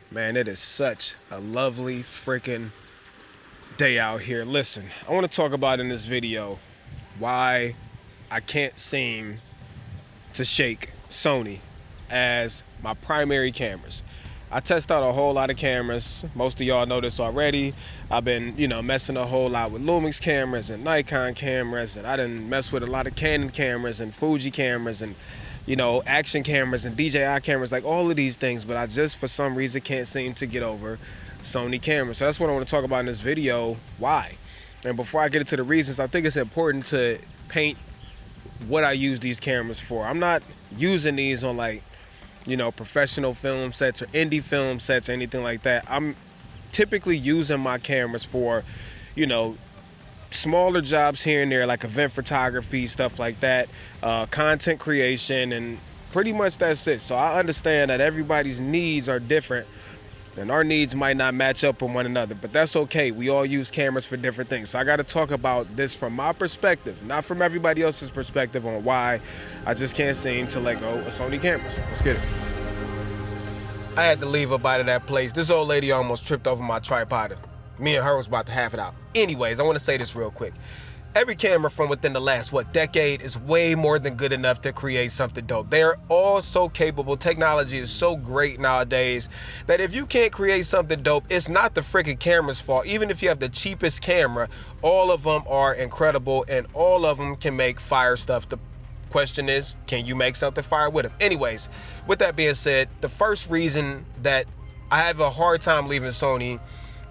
Man, it is such a lovely freaking day out here. Listen, I want to talk about in this video why I can't seem to shake Sony as my primary cameras. I test out a whole lot of cameras. Most of y'all know this already. I've been, messing a whole lot with Lumix cameras and Nikon cameras, and I done mess with a lot of Canon cameras and Fuji cameras and, action cameras and DJI cameras, like all of these things, but I just, for some reason, can't seem to get over Sony cameras. So that's what I want to talk about in this video, why. And before I get into the reasons, I think it's important to paint what I use these cameras for. I'm not using these on professional film sets or indie film sets or anything like that. I'm typically using my cameras for, smaller jobs here and there, like event photography, stuff like that, content creation, and pretty much that's it. So I understand that everybody's needs are different and our needs might not match up with one another, but that's okay. We all use cameras for different things. So I got to talk about this from my perspective, not from everybody else's perspective, on why I just can't seem to let go of Sony cameras. Let's get it. I had to leave up out of that place. This old lady almost tripped over my tripod. Me and her was about to have it out. Anyways, I want to say this real quick. Every camera from within the last, decade is way more than good enough to create something dope. They're all so capable. Technology is so great nowadays that if you can't create something dope, it's not the freaking camera's fault. Even if you have the cheapest camera, all of them are incredible and all of them can make fire stuff. The question is, can you make something fire with them? Anyways, with that being said, the first reason that I have a hard time leaving Sony,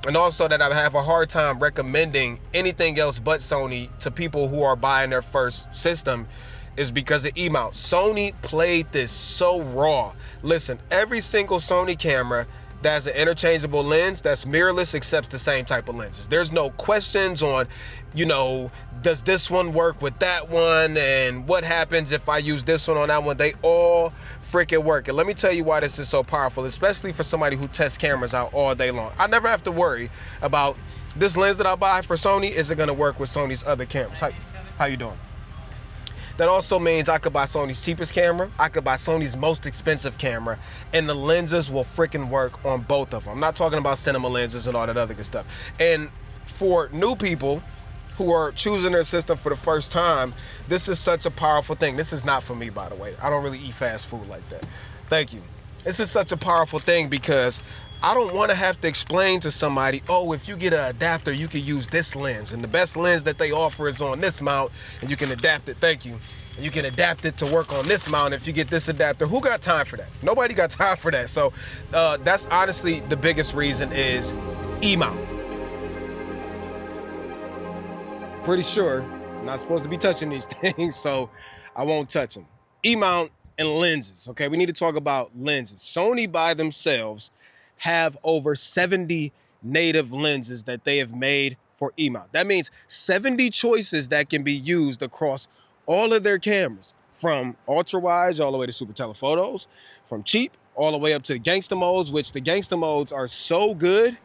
and also that I have a hard time recommending anything else but Sony to people who are buying their first system, is because of E-mount. Sony played this so raw. Listen, every single Sony camera that has an interchangeable lens that's mirrorless accepts the same type of lenses. There's no questions on, does this one work with that one, and what happens if I use this one on that one? They all freaking work. And let me tell you why this is so powerful, especially for somebody who tests cameras out all day long. I never have to worry about this lens that I buy for Sony, is it gonna work with Sony's other cameras? How you doing? That also means I could buy Sony's cheapest camera, I could buy Sony's most expensive camera, and the lenses will freaking work on both of them. I'm not talking about cinema lenses and all that other good stuff. And for new people who are choosing their system for the first time, this is such a powerful thing. This is not for me, by the way. I don't really eat fast food like that. Thank you. This is such a powerful thing because I don't want to have to explain to somebody, oh, if you get an adapter, you can use this lens, and the best lens that they offer is on this mount, and you can adapt it. Thank you. And you can adapt it to work on this mount if you get this adapter. Who got time for that? Nobody got time for that. So that's honestly the biggest reason is E-mount. Pretty sure I'm not supposed to be touching these things, so I won't touch them. E-mount and lenses, okay? We need to talk about lenses. Sony by themselves have over 70 native lenses that they have made for E-mount. That means 70 choices that can be used across all of their cameras, from ultra wides all the way to super telephotos, from cheap all the way up to the gangster modes, which the gangster modes are so good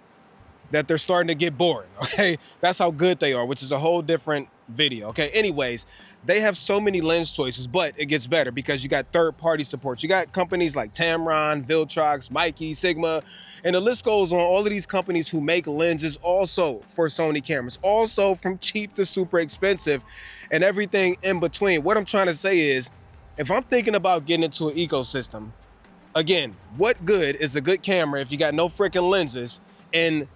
that they're starting to get boring, okay? That's how good they are, which is a whole different video, okay? Anyways, they have so many lens choices, but it gets better because you got third-party support. You got companies like Tamron, Viltrox, Mikey, Sigma, and the list goes on. All of these companies who make lenses also for Sony cameras, also from cheap to super expensive and everything in between. What I'm trying to say is, if I'm thinking about getting into an ecosystem, again, what good is a good camera if you got no freaking lenses? And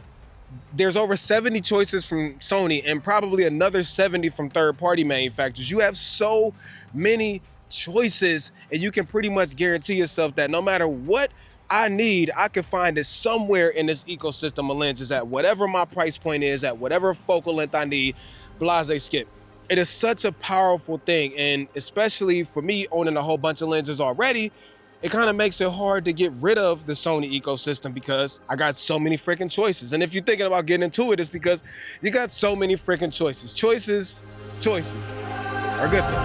there's over 70 choices from Sony and probably another 70 from third-party manufacturers. You have so many choices, and you can pretty much guarantee yourself that no matter what I need, I can find it somewhere in this ecosystem of lenses at whatever my price point is, at whatever focal length I need, blase skip. It is such a powerful thing, and especially for me owning a whole bunch of lenses already, it kind of makes it hard to get rid of the Sony ecosystem because I got so many freaking choices. And if you're thinking about getting into it, it's because you got so many freaking choices. Choices are a good thing.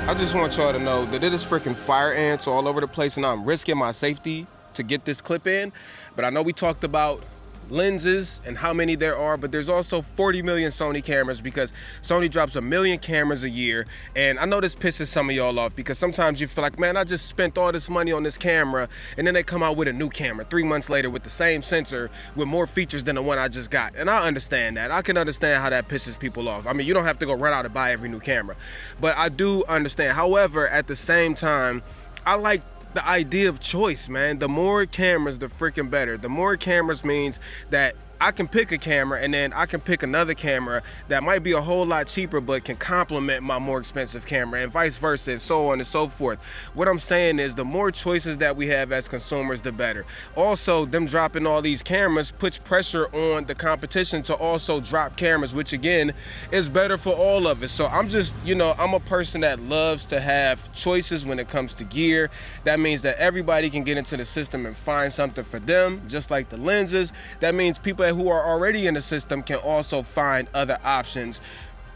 I just want y'all to know that it is freaking fire ants all over the place, and I'm risking my safety to get this clip in. But I know we talked about lenses and how many there are, but there's also 40 million Sony cameras because Sony drops 1 million cameras a year. And I know this pisses some of y'all off because sometimes you feel like, man, I just spent all this money on this camera, and then they come out with a new camera 3 months later with the same sensor with more features than the one I just got. And I understand that. I can understand how that pisses people off. I mean, you don't have to go run out and buy every new camera, but I do understand. However, at the same time, I like the idea of choice, man. The more cameras, the freaking better. The more cameras means that I can pick a camera and then I can pick another camera that might be a whole lot cheaper but can complement my more expensive camera, and vice versa, and so on and so forth. What I'm saying is the more choices that we have as consumers, the better. Also, them dropping all these cameras puts pressure on the competition to also drop cameras, which again is better for all of us. So I'm just, I'm a person that loves to have choices when it comes to gear. That means that everybody can get into the system and find something for them, just like the lenses. That means people who are already in the system can also find other options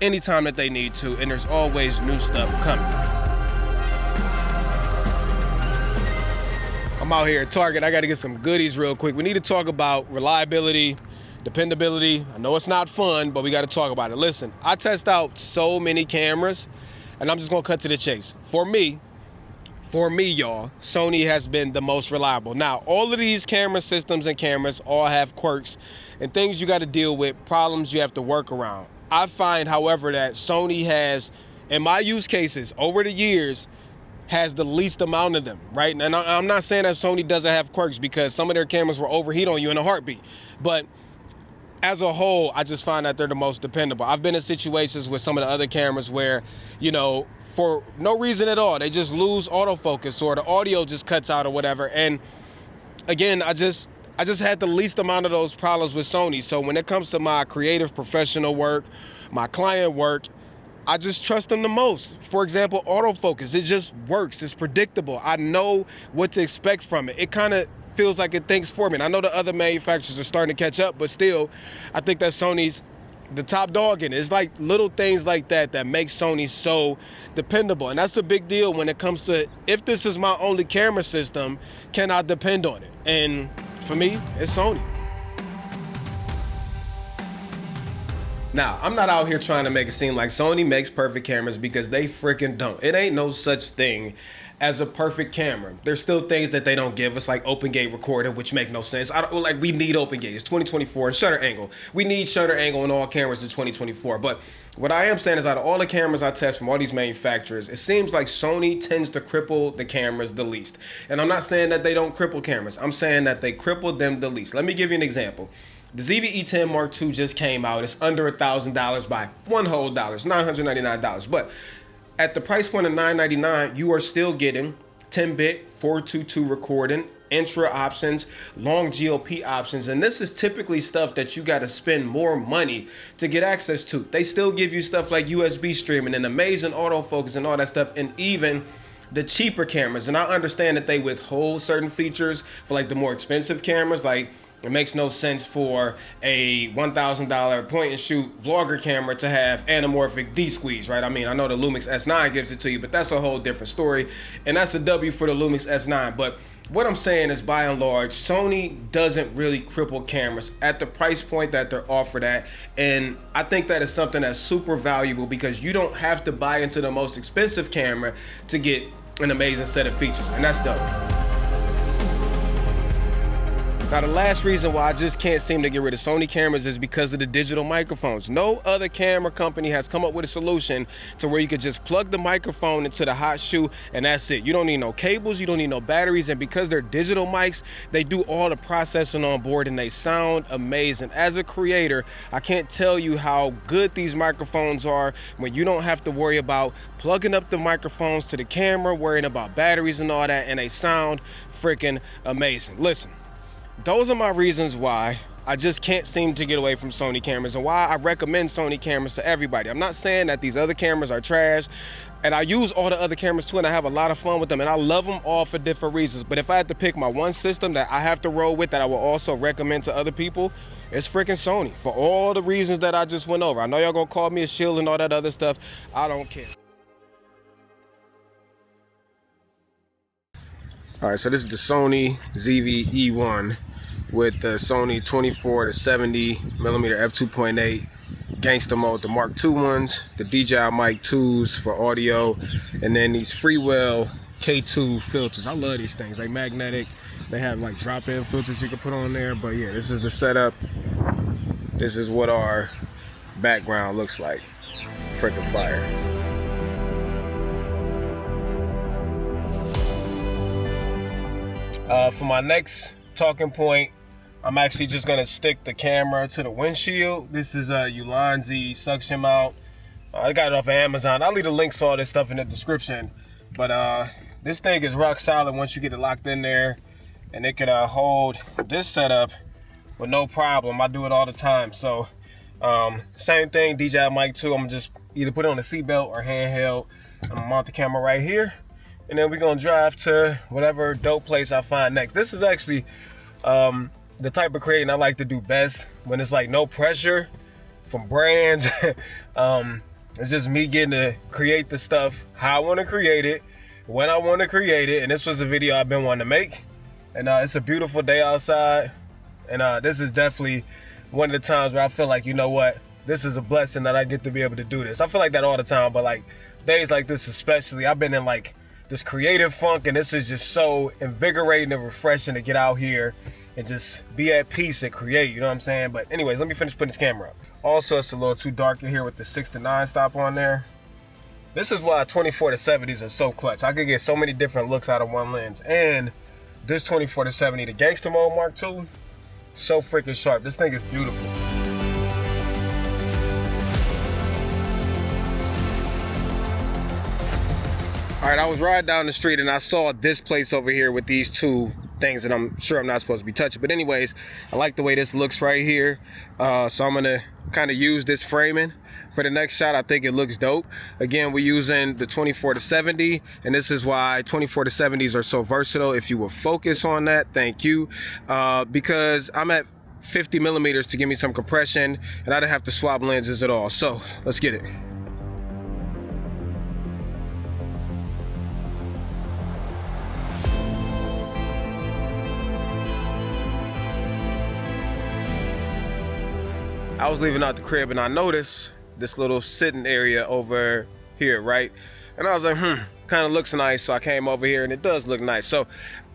anytime that they need to, and there's always new stuff coming. I'm out here at Target. I got to get some goodies real quick. We need to talk about reliability, dependability. I know it's not fun, but we got to talk about it. Listen, I test out so many cameras, and I'm just going to cut to the chase. For me, y'all, Sony has been the most reliable. Now, all of these camera systems and cameras all have quirks and things you got to deal with, problems you have to work around. I find, however, that Sony has, in my use cases over the years, has the least amount of them, right? And I'm not saying that Sony doesn't have quirks, because some of their cameras will overheat on you in a heartbeat. But as a whole, I just find that they're the most dependable. I've been in situations with some of the other cameras where, for no reason at all, they just lose autofocus or the audio just cuts out or whatever. And again, I just had the least amount of those problems with Sony. So when it comes to my creative professional work, my client work, I just trust them the most. For example, autofocus, it just works. It's predictable. I know what to expect from it. It kind of feels like it thinks for me. And I know the other manufacturers are starting to catch up, but still, I think that Sony's the top dog in it. It's like little things like that that make Sony so dependable. And that's a big deal when it comes to, if this is my only camera system, can I depend on it? And for me, it's Sony. Now, I'm not out here trying to make it seem like Sony makes perfect cameras, because they freaking don't. It ain't no such thing as a perfect camera. There's still things that they don't give us, like open gate recording, which make no sense. We need open gate. It's 2024. Shutter angle. We need shutter angle in all cameras in 2024. But what I am saying is, out of all the cameras I test from all these manufacturers, it seems like Sony tends to cripple the cameras the least. And I'm not saying that they don't cripple cameras. I'm saying that they cripple them the least. Let me give you an example. The ZV-E10 Mark II just came out. It's under $1,000 by one whole dollar. It's $999. But at the price point of $999, you are still getting 10-bit 422 recording, intra options, long GOP options, and this is typically stuff that you got to spend more money to get access to. They still give you stuff like USB streaming and amazing autofocus and all that stuff, and even the cheaper cameras. And I understand that they withhold certain features for like the more expensive cameras. Like, it makes no sense for a $1,000 point and shoot vlogger camera to have anamorphic D-squeeze, right? I mean, I know the Lumix S9 gives it to you, but that's a whole different story. And that's a W for the Lumix S9. But what I'm saying is, by and large, Sony doesn't really cripple cameras at the price point that they're offered at. And I think that is something that's super valuable, because you don't have to buy into the most expensive camera to get an amazing set of features. And that's dope. Now, the last reason why I just can't seem to get rid of Sony cameras is because of the digital microphones. No other camera company has come up with a solution to where you could just plug the microphone into the hot shoe and that's it. You don't need no cables, you don't need no batteries, and because they're digital mics, they do all the processing on board and they sound amazing. As a creator, I can't tell you how good these microphones are when you don't have to worry about plugging up the microphones to the camera, worrying about batteries and all that, and they sound freaking amazing. Listen. Those are my reasons why I just can't seem to get away from Sony cameras, and why I recommend Sony cameras to everybody. I'm not saying that these other cameras are trash, and I use all the other cameras too, and I have a lot of fun with them, and I love them all for different reasons. But if I had to pick my one system that I have to roll with that I will also recommend to other people, it's freaking Sony, for all the reasons that I just went over. I know y'all gonna call me a shield and all that other stuff. I don't care. All right, so this is the Sony ZV-E1. with the Sony 24 to 70 millimeter f2.8 gangster mode, the Mark II ones, the DJI Mic 2s for audio, and then these Freewell K2 filters. I love these things, like magnetic. They have like drop-in filters you can put on there. But yeah, this is the setup. This is what our background looks like. Freaking fire. For my next talking point, I'm actually just gonna stick the camera to the windshield. This is a Ulanzi suction mount. I got it off of Amazon. I'll leave the links to all this stuff in the description. But this thing is rock solid once you get it locked in there, and it can hold this setup with no problem. I do it all the time. So same thing, DJI Mic 2. I'm gonna just either put it on a seatbelt or handheld. I'm gonna mount the camera right here, and then we're gonna drive to whatever dope place I find next. This is actually the type of creating I like to do best, when it's like no pressure from brands. It's just me getting to create the stuff how I want to create it, when I want to create it. And this was a video I've been wanting to make. And it's a beautiful day outside. And this is definitely one of the times where I feel like, you know what, this is a blessing that I get to be able to do this. I feel like that all the time, but like days like this especially, I've been in like this creative funk, and this is just so invigorating and refreshing to get out here and just be at peace and create, you know what I'm saying? But anyways, let me finish putting this camera up. Also, it's a little too dark in here with the 6 to 9 stop on there. This is why 24 to 70s are so clutch. I could get so many different looks out of one lens. And this 24 to 70, the Gangster Mode Mark II, so freaking sharp. This thing is beautiful. All right, I was riding down the street and I saw this place over here with these two things that I'm sure I'm not supposed to be touching. But anyways, I like the way this looks right here. So I'm gonna kind of use this framing for the next shot. I think it looks dope. Again, we're using the 24 to 70, and this is why 24 to 70s are so versatile. If you will focus on that, thank you. Because I'm at 50 millimeters to give me some compression, and I didn't have to swap lenses at all. So let's get it. I was leaving out the crib and I noticed this little sitting area over here, right? And I was like, kind of looks nice. So I came over here and it does look nice. So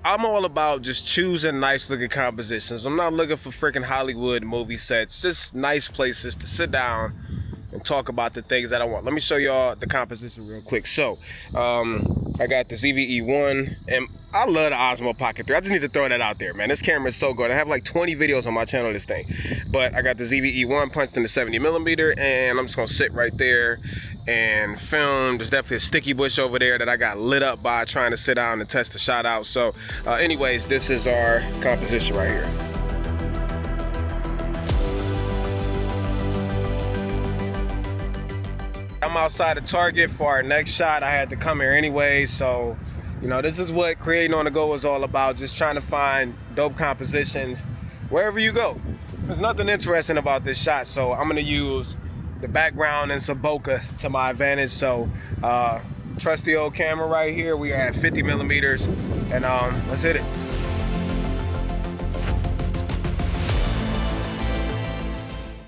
I'm all about just choosing nice looking compositions. I'm not looking for freaking Hollywood movie sets, just nice places to sit down and talk about the things that I want. Let me show y'all the composition real quick. So I got the ZVE1, and I love the Osmo Pocket 3. I just need to throw that out there, man. This camera is so good. I have like 20 videos on my channel of this thing. But I got the ZVE1 punched in the 70 millimeter, and I'm just gonna sit right there and film. There's definitely a sticky bush over there that I got lit up by trying to sit down and test the shot out. So anyways, this is our composition right here. I'm outside of Target for our next shot. I had to come here anyway, so you know, this is what creating on the go is all about, just trying to find dope compositions wherever you go. There's nothing interesting about this shot, so I'm gonna use the background and some bokeh to my advantage. So trusty old camera right here. We are at 50 millimeters, and let's hit it.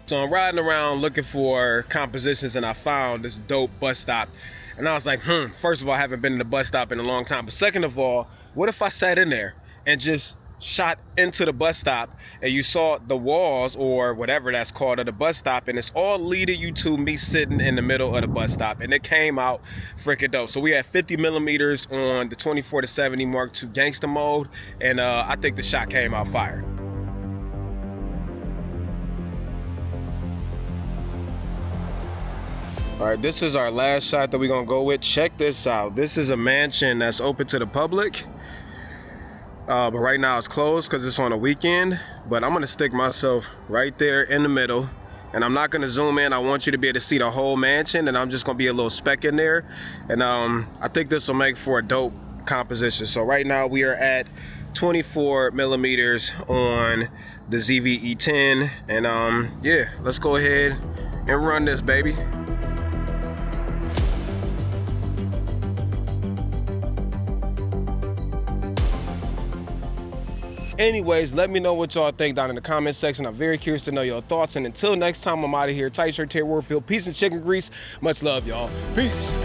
So I'm riding around looking for compositions, and I found this dope bus stop. And I was like, first of all, I haven't been in a bus stop in a long time. But second of all, what if I sat in there and just shot into the bus stop, and you saw the walls or whatever that's called of the bus stop, and it's all leading you to me sitting in the middle of the bus stop, and it came out freaking dope. So we had 50 millimeters on the 24 to 70 Mark II gangster mode, and I think the shot came out fire. All right, this is our last shot that we're gonna go with. Check this out. This is a mansion that's open to the public, but right now it's closed because it's on a weekend. But I'm gonna stick myself right there in the middle, and I'm not gonna zoom in. I want you to be able to see the whole mansion, and I'm just gonna be a little speck in there. And I think this will make for a dope composition. So right now we are at 24 millimeters on the ZVE10, and yeah, let's go ahead and run this, baby. Anyways, let me know what y'all think down in the comment section. I'm very curious to know your thoughts. And until next time, I'm out of here. Tight shirt, Terry Warfield. Peace and chicken grease. Much love, y'all. Peace.